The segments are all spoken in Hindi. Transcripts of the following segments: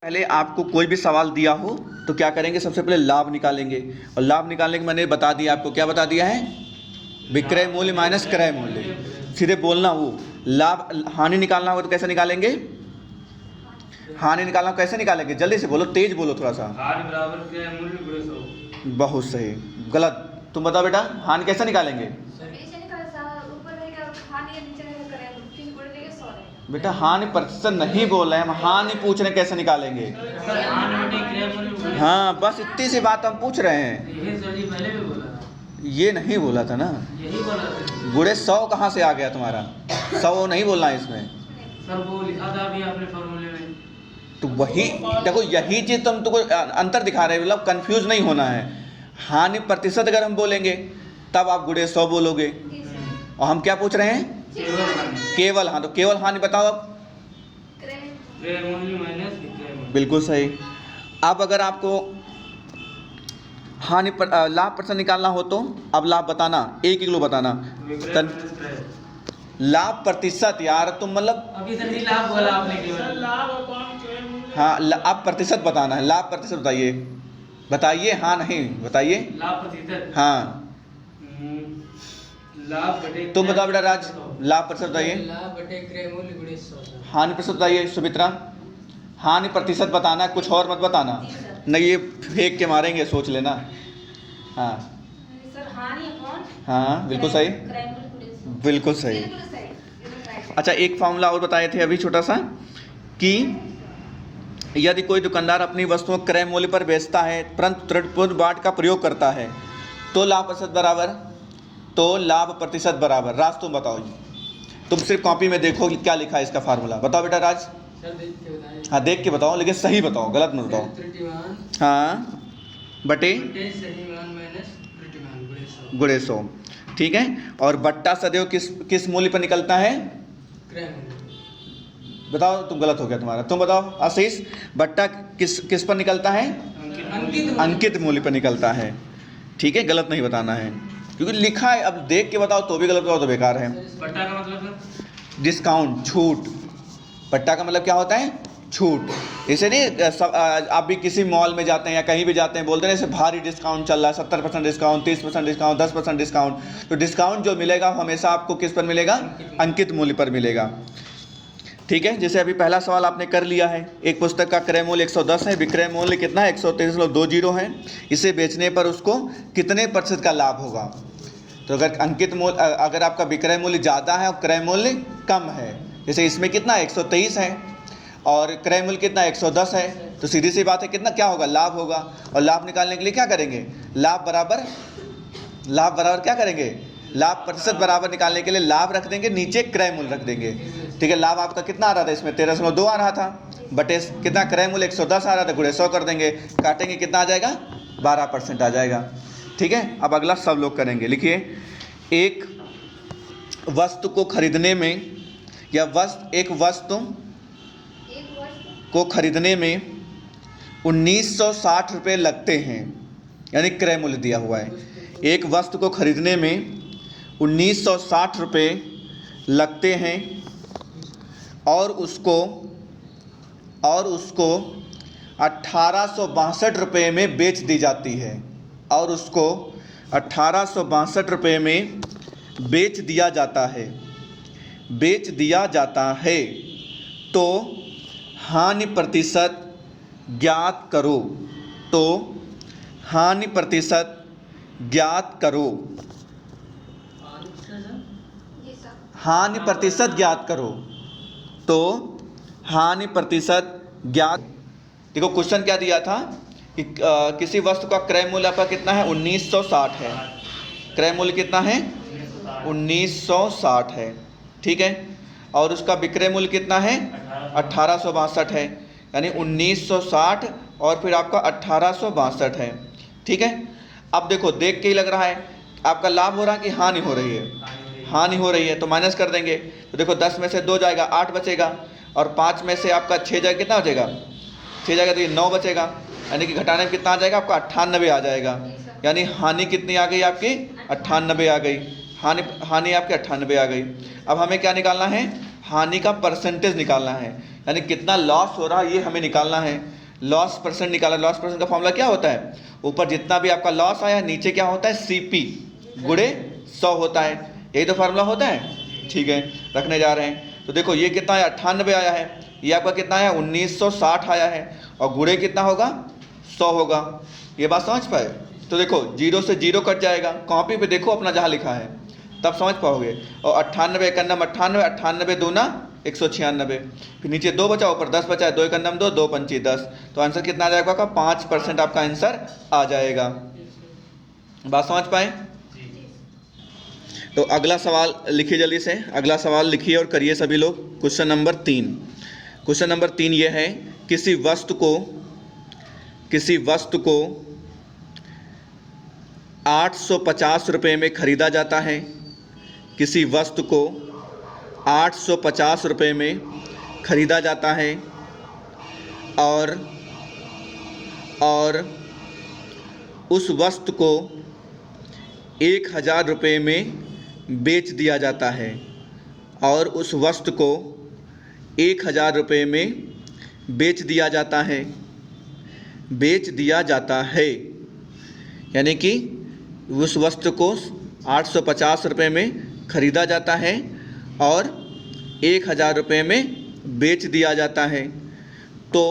पहले आपको कोई भी सवाल दिया हो तो क्या करेंगे, सबसे पहले लाभ निकालेंगे। और लाभ निकालने के मैंने बता दिया आपको, क्या बता दिया है, विक्रय मूल्य माइनस क्रय मूल्य। सीधे बोलना वो लाभ। हानि निकालना होगा तो कैसे निकालेंगे, हानि निकालना कैसे निकालेंगे, जल्दी से बोलो, तेज बोलो थोड़ा सा। हानि बराबर क्रय मूल्य गुणे 100। बहुत सही। गलत, तुम बताओ बेटा, हानि कैसे निकालेंगे बेटा? हानि प्रतिशत नहीं बोल रहे हैं हम, हानि पूछ रहे हैं कैसे निकालेंगे। हाँ बस इतनी सी बात हम पूछ रहे हैं, पहले भी बोला था, ये नहीं बोला था ना। यही बोला था। गुणे 100 कहाँ से आ गया तुम्हारा, 100 नहीं बोलना है इसमें। सर वो लिखा था अभी आपने फॉर्मूले में। तो वही देखो, यही चीज तुमको अंतर दिखा रहे हो, मतलब कंफ्यूज नहीं होना है। हानि प्रतिशत अगर हम बोलेंगे तब आप गुणे 100 बोलोगे, और हम क्या पूछ रहे हैं, केवल। हाँ तो केवल हानि बताओ अब। क्रय मूल्य माइनस विक्रय मूल्य। बिल्कुल सही। अब अगर आपको हानि पर लाभ प्रतिशत निकालना हो तो अब लाभ बताना, एक किलो बताना। विक्रय माइनस क्रय। लाभ प्रतिशत यार तुम मतलब, अभी सर जी लाभ बोला आपने केवल। हाँ आप प्रतिशत बताना है, लाभ प्रतिशत बताइए, बताइए, हाँ नहीं बताइए। लाभ प्रतिशत। हाँ लाभ बटे। तुम बताओ बेटा राज, लाभ प्रतिशत बताइए। लाभ बटे क्रय मूल्य गुणे 100। हानि प्रतिशत बताइए सुमित्रा। हानि प्रतिशत बताना, कुछ और मत बताना, नहीं ये फेंक के मारेंगे, सोच लेना। हाँ सर हानि अपॉन हाँ बिल्कुल सही, बिल्कुल सही। अच्छा एक फॉर्मूला और बताए थे अभी छोटा सा, कि यदि कोई दुकानदार अपनी वस्तुओं क्रय मूल्य पर बेचता है परंतु त्रुटिपूर्ण बाट का प्रयोग करता है तो लाभ प्रतिशत बराबर, तो लाभ प्रतिशत बराबर। राज तुम बताओ जी, तुम सिर्फ कॉपी में देखो कि क्या लिखा है इसका फार्मूला, बताओ बेटा राज। सर देख के बताएं। हाँ देख के बताओ, लेकिन सही बताओ, गलत मत बताओ। त्रुटिमान हाँ बटे बटे सही मान माइनस त्रुटिमान गुणे 100। गुणे 100, ठीक है। और बट्टा सदैव किस मूल्य पर निकलता है, क्रय मूल्य। बताओ, तुम गलत हो गया तुम्हारा, तुम बताओ आशीष, बट्टा किस पर निकलता है, अंकित मूल्य पर निकलता है, ठीक है। गलत नहीं बताना है क्योंकि लिखा है, अब देख के बताओ तो भी गलत बताओ तो बेकार है। बट्टा का मतलब सर डिस्काउंट, छूट। पट्टा का मतलब क्या होता है, छूट। इसे नहीं आप भी किसी मॉल में जाते हैं या कहीं भी जाते हैं, बोलते हैं जैसे भारी डिस्काउंट चल रहा है, 70% डिस्काउंट, 30% डिस्काउंट, 10% डिस्काउंट। तो डिस्काउंट जो मिलेगा हमेशा आपको किस पर मिलेगा, अंकित मूल्य पर मिलेगा, ठीक है। जैसे अभी पहला सवाल आपने कर लिया है, एक पुस्तक का क्रय मूल्य 110 है, विक्रय मूल्य कितना है, 123.20 है। इसे बेचने पर उसको कितने प्रतिशत का लाभ होगा। तो अगर अंकित मूल्य, अगर आपका विक्रय मूल्य ज़्यादा है और क्रय मूल्य कम है, जैसे इसमें कितना 123 है और क्रय मूल्य कितना 110 है, तो सीधी सी बात है कितना क्या होगा, लाभ होगा। और लाभ निकालने के लिए क्या करेंगे, लाभ बराबर क्या करेंगे, लाभ प्रतिशत बराबर निकालने के लिए लाभ रख देंगे, नीचे क्रय मूल्य रख देंगे, ठीक है। लाभ आपका कितना आ रहा था, इसमें 13.2 आ रहा था, बटे कितना क्रय मूल्य 110 आ रहा था, गुणे 100 कर देंगे, काटेंगे कितना आ जाएगा, 12% आ जाएगा, ठीक है। अब अगला सब लोग करेंगे, लिखिए। एक वस्तु को खरीदने में या एक वस्तु को खरीदने में 1960 रुपये लगते हैं, यानी क्रय मूल्य दिया हुआ है। एक वस्तु को खरीदने में 1960 रुपये लगते हैं और उसको 1862 रुपये में बेच दी जाती है, और उसको 1862 रुपये में बेच दिया जाता है, तो हानि प्रतिशत ज्ञात करो। तो हानि प्रतिशत ज्ञात करो, हानि प्रतिशत ज्ञात करो। तो हानि प्रतिशत ज्ञात, देखो क्वेश्चन क्या दिया था कि किसी वस्तु का क्रय मूल्य आपका कितना है, 1960 है, क्रय मूल्य कितना है 1960 है, ठीक है। और उसका विक्रय मूल्य कितना है 1862 है, यानी 1960 और फिर आपका 1862 है, ठीक है। अब देखो देख के ही लग रहा है आपका लाभ हो रहा है कि हानि हो रही है, हानि हो रही है, तो माइनस कर देंगे। तो देखो 10 में से 2 जाएगा, 8 बचेगा, और 5 में से आपका 6 जाएगा, कितना बचेगा, 6 जाएगा तो ये 9 बचेगा, यानी कि घटाने में कितना आ जाएगा आपका 98 आ जाएगा, यानी हानि कितनी आ गई आपकी 98 आ गई, हानि आपकी 98 आ गई। अब हमें क्या निकालना है, हानि का परसेंटेज निकालना है, यानी कितना लॉस हो रहा है ये हमें निकालना है। लॉस परसेंट निकाला। लॉस परसेंट का फॉर्मूला क्या होता है, ऊपर जितना भी आपका लॉस आया नीचे क्या होता है CP गुणे 100 होता है, यही तो फार्मूला होता है। ठीक है, रखने जा रहे हैं। तो देखो ये कितना आया 98 आया है, ये आपका कितना आया 1960 आया है, और गुणे कितना होगा 100 होगा। ये बात समझ पाए। तो देखो 0 से 0 कट जाएगा, कॉपी पे देखो अपना जहाँ लिखा है तब समझ पाओगे। और 98 1 98, 98 दूना 196, फिर नीचे 2 बचा, ऊपर 10 बचा है, 2 1 2, 2 5 10। तो आंसर कितना आ जाएगा आपका 5% आपका आंसर आ जाएगा। बात समझ पाए। तो अगला सवाल लिखिए जल्दी से, अगला सवाल लिखिए और करिए सभी लोग। Question number 3। क्वेश्चन नंबर 3 ये है, किसी वस्तु को 850 रुपये में खरीदा जाता है। किसी वस्तु को 850 रुपये में खरीदा जाता है और उस वस्तु को 1000 रुपये में बेच दिया जाता है, और उस वस्तु को 1000 रुपये में बेच दिया जाता है। बेच दिया जाता है यानी कि उस वस्तु को 850 रुपये में खरीदा जाता है और 1000 रुपये में बेच दिया जाता है। तो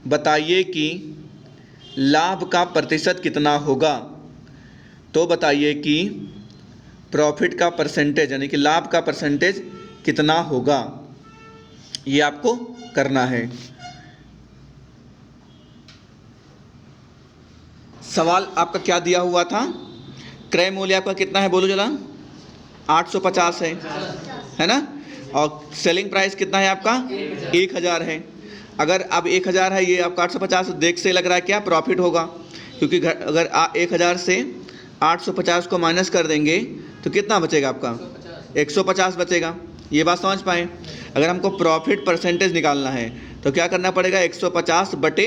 बताइए कि लाभ का प्रतिशत कितना होगा। तो बताइए कि प्रॉफिट का परसेंटेज यानी कि लाभ का परसेंटेज कितना होगा, ये आपको करना है। सवाल आपका क्या दिया हुआ था, क्रय मूल्य आपका कितना है बोलो जरा, 850 है ना, और सेलिंग प्राइस कितना है आपका 1000 है। अगर अब 1000 है, ये आपका 850 देख से लग रहा है क्या प्रॉफिट होगा, क्योंकि अगर 1000 से 850 को माइनस कर देंगे तो कितना बचेगा आपका 150 बचेगा। ये बात समझ पाए। अगर हमको प्रॉफिट परसेंटेज निकालना है तो क्या करना पड़ेगा, 150 बटे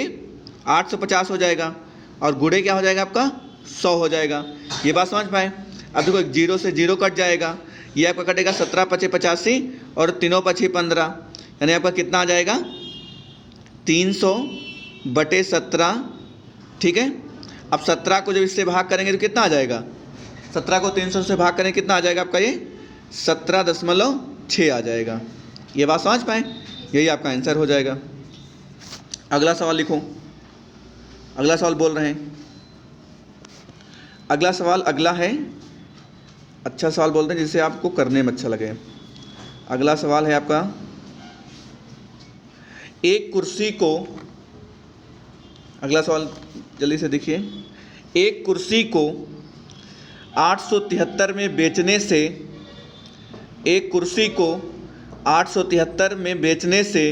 850 हो जाएगा, और गुणे क्या हो जाएगा आपका 100 हो जाएगा। ये बात समझ पाए। अब देखो 0 से 0 कट जाएगा, ये आपका कटेगा 17 5 85 और 3 5 15, यानी आपका कितना आ जाएगा 300 बटे 17। ठीक है, अब 17 को जब इससे भाग करेंगे तो कितना आ जाएगा, 17 को 300 से भाग करें कितना आ जाएगा आपका, ये 17.6 आ जाएगा। ये बात समझ पाए, यही आपका आंसर हो जाएगा। अगला सवाल लिखो, अगला सवाल बोल रहे हैं। अगला सवाल अगला है, अच्छा सवाल बोलते हैं जिसे आपको करने में अच्छा लगे। अगला सवाल है आपका, एक कुर्सी को, अगला सवाल जल्दी से देखिए, एक कुर्सी को 873 में बेचने से, एक कुर्सी को 873 में बेचने से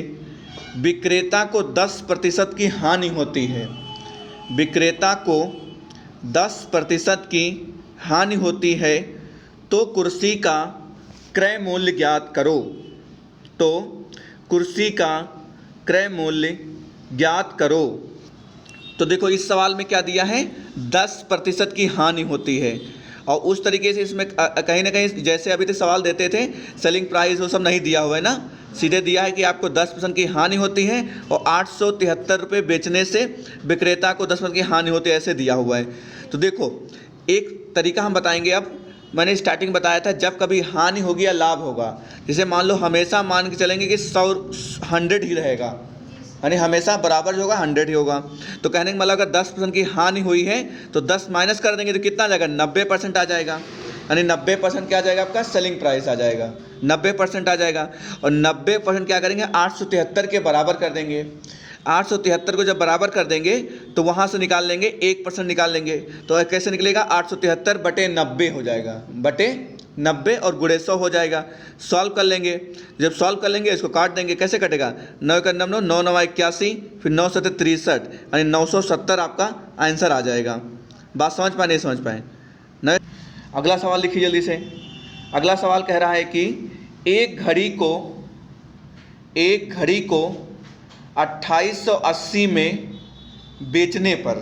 विक्रेता को 10% की हानि होती है। विक्रेता को 10% की हानि होती है, तो कुर्सी का क्रय मूल्य ज्ञात करो। तो कुर्सी का क्रय मूल्य ज्ञात करो। तो देखो इस सवाल में क्या दिया है, 10% की हानि होती है, और उस तरीके से इसमें कहीं ना कहीं जैसे अभी तक सवाल देते थे सेलिंग प्राइस वो सब नहीं दिया हुआ है ना, सीधे दिया है कि आपको 10% की हानि होती है और 873 रुपये बेचने से विक्रेता को 10% की हानि होती है, ऐसे दिया हुआ है। तो देखो एक तरीका हम बताएंगे। अब मैंने स्टार्टिंग बताया था जब कभी हानि होगी या लाभ होगा, जैसे मान लो हमेशा मान के चलेंगे कि 100 ही रहेगा, यानी हमेशा बराबर जो होगा 100 ही होगा। तो कहने का मतलब अगर 10% की हानि हुई है तो 10 माइनस कर देंगे तो कितना आ जाएगा, 90% आ जाएगा, यानी 90% क्या आ जाएगा आपका सेलिंग प्राइस आ जाएगा, 90% आ जाएगा। और 90% क्या करेंगे 873 के बराबर कर देंगे। 873 को जब बराबर कर देंगे तो वहाँ से निकाल लेंगे 1% निकाल लेंगे, तो कैसे निकलेगा 873 बटे 90 हो जाएगा, बटे 90 और गुणे 100 हो जाएगा। सॉल्व कर लेंगे, जब सॉल्व कर लेंगे इसको काट देंगे, कैसे कटेगा 9 का 9 9 9 81, फिर 9 7 63, यानी 970 आपका आंसर आ जाएगा। बात समझ पाए नहीं समझ पाए। अगला सवाल लिखिए जल्दी से। अगला सवाल कह रहा है कि एक घड़ी को 2880 में बेचने पर,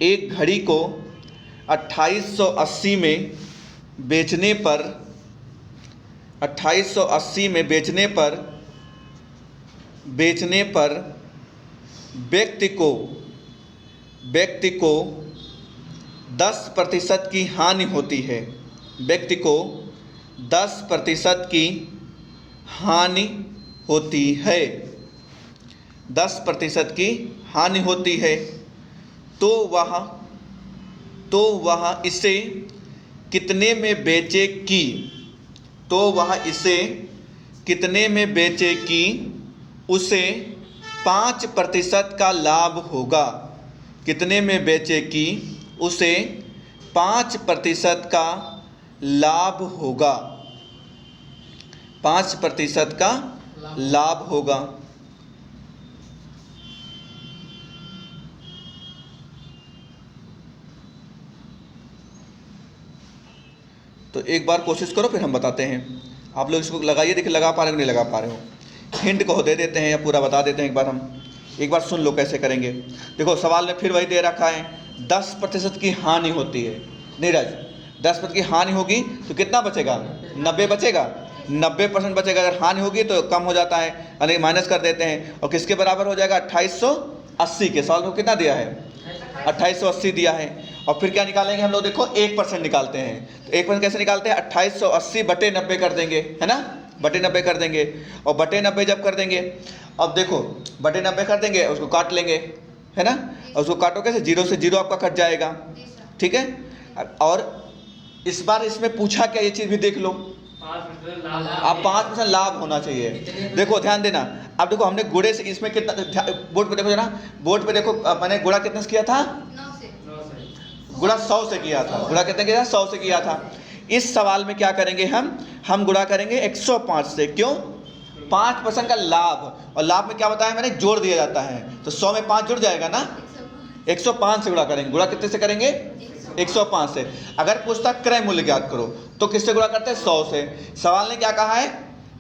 एक घड़ी को 2880 में बेचने पर बेचने पर व्यक्ति को 10% की हानि होती है। व्यक्ति को 10% की हानि होती है। 10% की हानि होती है तो वह इसे कितने में बेचेगी? तो वह इसे कितने में बेचेगी? उसे 5% का लाभ होगा। कितने में बेचेगी? उसे 5% का लाभ होगा। 5% का लाभ होगा। तो एक बार कोशिश करो, फिर हम बताते हैं। आप लोग इसको लगाइए, देखिए लगा पा रहे हो नहीं लगा पा रहे हो। हिंट को दे देते हैं या पूरा बता देते हैं। एक बार सुन लो कैसे करेंगे। देखो सवाल में फिर वही दे रखा है, 10% की हानि होती है। नीरज, 10% की हानि होगी तो कितना बचेगा? 90 बचेगा। 90% बचेगा। अगर हानि होगी तो कम हो जाता है, यानी माइनस कर देते हैं। और किसके बराबर हो जाएगा? 2880 के। सवाल में कितना दिया है? 2880 दिया है। और फिर क्या निकालेंगे हम लोग? देखो 1% निकालते हैं। तो 1% कैसे निकालते हैं? 2880 बटे 90 कर देंगे, है ना? बटे 90 कर देंगे। और बटे 90 जब कर देंगे, अब देखो बटे 90 कर देंगे, उसको काट लेंगे, है ना? और उसको काटो कैसे? 0 से 0 आपका कट जाएगा, ठीक है? और इस बार इसमें पूछा क्या, ये चीज़ भी देख लो। 5% आप 5% लाभ होना चाहिए। देखो ध्यान देना। अब देखो हमने गुड़े से इसमें कितना, बोर्ड पे देखो जरा, बोर्ड पे देखो मैंने गुड़ा कितना से किया था? 9 से। गुड़ा 100 से किया था। गुड़ा कितने किया था? 100 से किया था। इस सवाल में क्या करेंगे हम गुड़ा करेंगे 105 से। क्यों? 5% का लाभ। और लाभ में क्या बताया मैंने? जोड़ दिया जाता है। तो 100 में 5 जुड़ जाएगा ना। 105 से गुड़ा करेंगे। गुड़ा कितने से करेंगे? 105 से। अगर पूछता क्रय मूल्य ज्ञात करो तो किससे गुणा करते हैं? 100 से। सवाल ने क्या कहा है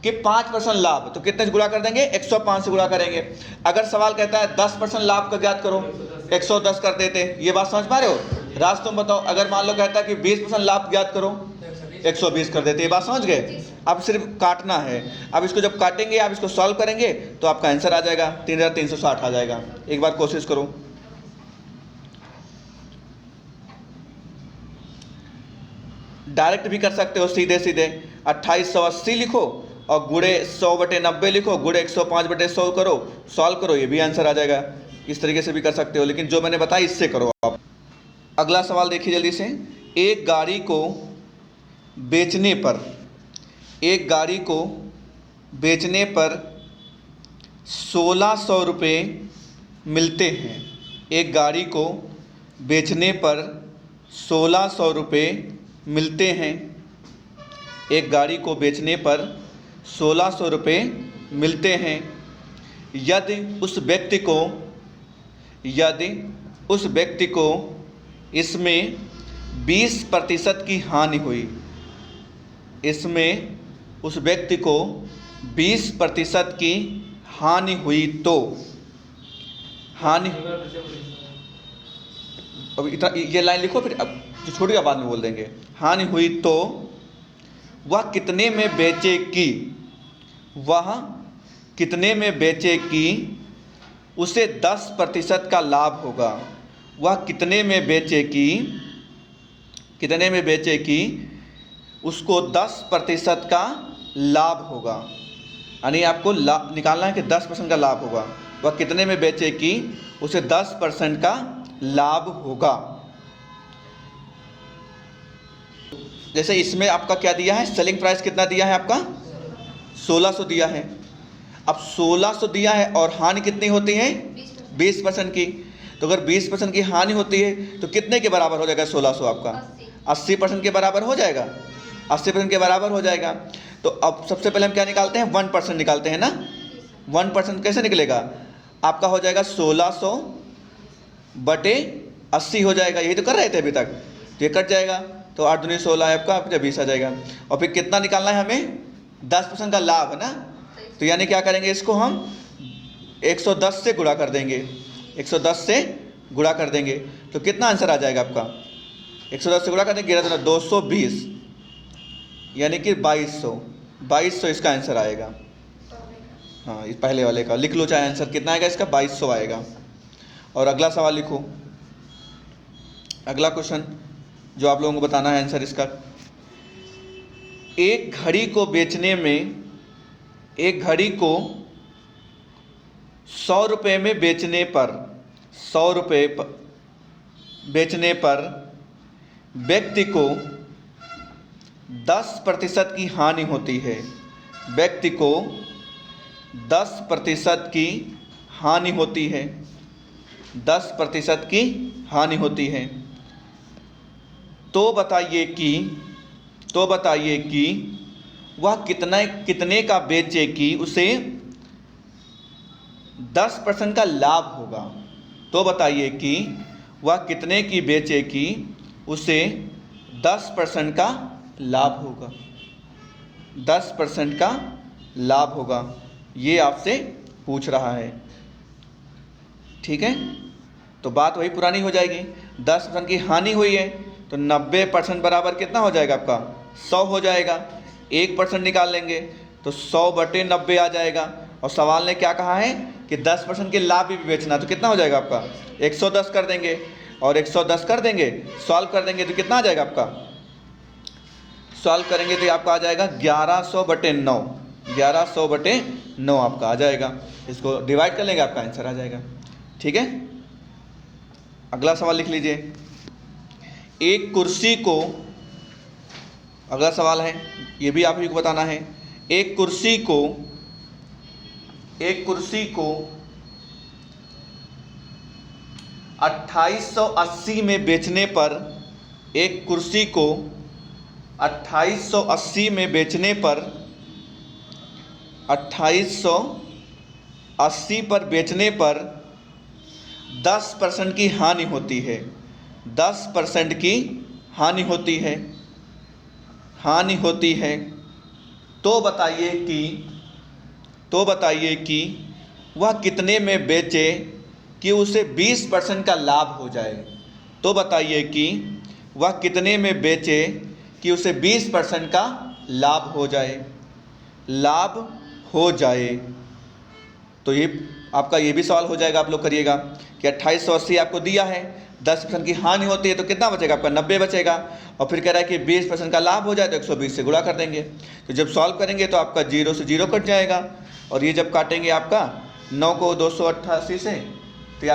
कि 5% लाभ, तो कितने से गुणा कर देंगे? 105 से गुणा करेंगे। अगर सवाल कहता है 10% लाभ का ज्ञात करो, 110 कर देते। ये बात समझ पा रहे हो? राज तुम बताओ। अगर मान लो कहता है कि 20% लाभ ज्ञात करो, 120 कर देते। ये बात समझ गए? अब सिर्फ काटना है। अब इसको जब काटेंगे, आप इसको सॉल्व करेंगे तो आपका आंसर आ जाएगा 3360 आ जाएगा। एक बार कोशिश करो। डायरेक्ट भी कर सकते हो, सीधे 2880 लिखो और गुड़े 100 बटे 90 लिखो, गुड़े 105 बटे 100 करो, सॉल्व करो, ये भी आंसर आ जाएगा। इस तरीके से भी कर सकते हो, लेकिन जो मैंने बताया इससे करो आप। अगला सवाल देखिए जल्दी से। एक गाड़ी को बेचने पर 1600 रुपये मिलते हैं। एक गाड़ी को बेचने पर 1600 रुपये मिलते हैं। एक गाड़ी को बेचने पर 1600 रुपये मिलते हैं। यदि उस व्यक्ति को इसमें 20% की हानि हुई, इसमें उस व्यक्ति को 20% की हानि हुई तो हानि, अब इतना ये लाइन लिखो, फिर अब जो छोटी बाद में बोल देंगे। हानि हुई तो वह कितने में बेचेगी? वह कितने में बेचेगी? उसे 10% का लाभ होगा। वह कितने में बेचेगी? कितने में बेचेगी? उसको 10% का लाभ होगा। यानी आपको निकालना है कि 10% का लाभ होगा। वह कितने में बेचेगी? उसे 10% का लाभ होगा। जैसे इसमें आपका क्या दिया है? सेलिंग प्राइस कितना दिया है आपका? 1600 दिया है। अब 1600 दिया है और हानि कितनी होती है? 20% की। तो अगर 20% की हानि होती है तो कितने के बराबर हो जाएगा 1600 आपका? 80% के बराबर हो जाएगा। 80% के बराबर हो जाएगा। तो अब सबसे पहले हम क्या निकालते हैं? 1% निकालते हैं ना। 1% कैसे निकलेगा? आपका हो जाएगा 1600 बटे 80 हो जाएगा। यही तो कर रहे थे अभी तक। तो ये कट जाएगा, तो 8 दूनी 16 है आपका, फिर 20 आ जाएगा। और फिर कितना निकालना है हमें? 10% का लाभ है ना। तो यानी क्या करेंगे? इसको हम 110 से गुणा कर देंगे। 110 से गुणा कर देंगे तो कितना आंसर आ जाएगा आपका? 110 से गुणा कर देंगे 220, यानी कि 2200 इसका आंसर आएगा। हाँ, इस पहले वाले का लिख लो, चाहे आंसर कितना आएगा इसका, 2200 आएगा। और अगला सवाल लिखो, अगला क्वेश्चन जो आप लोगों को बताना है आंसर इसका। एक घड़ी को बेचने में, एक घड़ी को 100 रुपये में बेचने पर, 100 रुपये बेचने पर व्यक्ति को 10% की हानि होती है, व्यक्ति को 10% की हानि होती है, 10% की हानि होती है। तो बताइए कि वह कितने का बेचे कि उसे 10% का लाभ होगा। तो बताइए कि वह कितने की बेचे कि उसे 10% का लाभ होगा, 10% का लाभ होगा, ये आपसे पूछ रहा है। ठीक है, तो बात वही पुरानी हो जाएगी। 10% की हानि हुई है तो 90% बराबर कितना हो जाएगा आपका, 100 हो जाएगा। 1% निकाल लेंगे तो 100/90 आ जाएगा। और सवाल ने क्या कहा है कि 10% के लाभ भी बेचना, तो कितना हो जाएगा आपका, 110 कर देंगे। और 110 कर देंगे, सॉल्व कर देंगे तो कितना आ जाएगा आपका, सॉल्व करेंगे तो आपका आ जाएगा 1100/9, 1100/9 आपका आ जाएगा। इसको डिवाइड कर लेंगे, आपका आंसर आ जाएगा। ठीक है, अगला सवाल लिख लीजिए। एक कुर्सी को, अगला सवाल है, ये भी आप ही को बताना है। एक कुर्सी को 2880 में बेचने पर, एक कुर्सी को 2880 में बेचने पर, 2880 पर बेचने पर 10% की हानि होती है, 10% की हानि होती है, हानि होती है। तो बताइए कि वह कितने में बेचे कि उसे 20% का लाभ हो जाए। तो बताइए कि वह कितने में बेचे कि उसे 20% का लाभ हो जाए, लाभ हो जाए। तो ये आपका ये भी सवाल हो जाएगा, आप लोग करिएगा कि 2880 आपको दिया है, 10% की हानि होती है तो कितना बचेगा आपका, 90 बचेगा। और फिर कह रहा है कि 20% का लाभ हो जाए तो 120 से गुणा कर देंगे। तो जब सॉल्व करेंगे तो आपका 0 से 0 कट जाएगा। और ये जब काटेंगे आपका 9 को 288 से